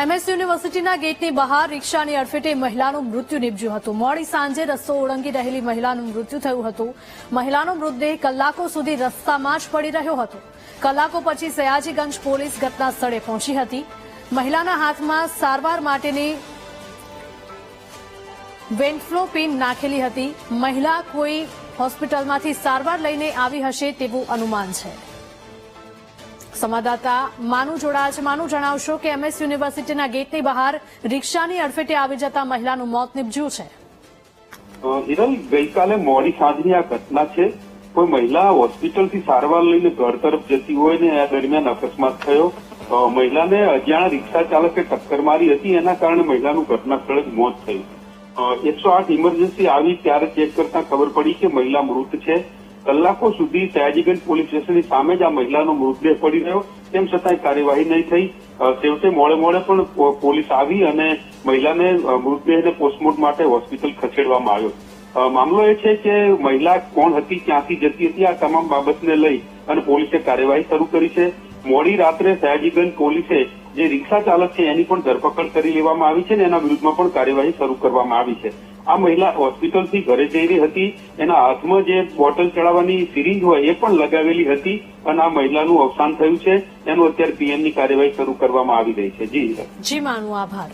MS યુનિવર્સિટીના ગેટની બહાર રિક્ષાની અડફેટે મહિલાનું મૃત્યુ નીપજ્યું હતું। મોડી સાંજે રસ્તો ઓળંગી રહેલી મહિલાનું મૃત્યુ થયું હતું। મહિલાનો મૃતદેહ કલાકો સુધી રસ્તામાં જ પડી રહ્યો હતો। કલાકો પછી સયાજીગંજ પોલીસ ઘટના સ્થળે પહોંચી હતી। મહિલાના હાથમાં સારવાર માટેની વેન્ટફ્લોપિન નાખેલી હતી। મહિલા કોઈ હોસ્પિટલમાંથી સારવાર લઈને આવી હશે તેવું અનુમાન છે। સંવાદદાતા માનુ જોડાયા છે। માનુ, જણાવશો કે એમએસ યુનિવર્સિટીના ગેટની બહાર રિક્ષાની અડફેટે આવી જતા મહિલાનું મોત નીપજ્યું છે। હિરલ, ગઈકાલે મોડી સાંજની આ ઘટના છે। કોઈ મહિલા હોસ્પિટલથી સારવાર લઈને ઘર તરફ જતી હોય ને આ દરમિયાન અકસ્માત થયો। મહિલાને અજાણ્યા રિક્ષા ચાલકે ટક્કર મારી હતી, એના કારણે મહિલાનું ઘટના સ્થળે જ મોત થયું। 108 ઇમરજન્સી આવી ત્યારે ચેક કરતા ખબર પડી કે મહિલા મૃત છે। કલાકો સુધી સયાજીગંજ પોલીસ સ્ટેશનની સામે જ આ મહિલાનો મૃતદેહ પડી રહ્યો, તેમ છતાંય કાર્યવાહી નહીં થઈ। છેવટે મોડે પણ પોલીસ આવી અને મહિલાને મૃતદેહને પોસ્ટમોર્ટમ માટે હોસ્પિટલ ખસેડવામાં આવ્યો। મામલો એ છે કે મહિલા કોણ હતી, ક્યાંથી જતી હતી, આ તમામ બાબતને લઈ અને પોલીસે કાર્યવાહી શરૂ કરી છે। મોડી રાત્રે સયાજીગંજ પોલીસે જે રિક્ષા ચાલક છે એની પણ ધરપકડ કરી લેવામાં આવી છે અને એના વિરુદ્ધમાં પણ કાર્યવાહી શરૂ કરવામાં આવી છે। આ મહિલા હોસ્પિટલથી ઘરે જઈ રહી હતી, એના હાથમાં જે બોટલ ચડાવવાની સિરિંજ હોય એ પણ લગાવેલી હતી અને આ મહિલાનું અવસાન થયું છે। એનું અત્યારે પીએમની કાર્યવાહી શરૂ કરવામાં આવી રહી છે। જી માનુ, આભાર।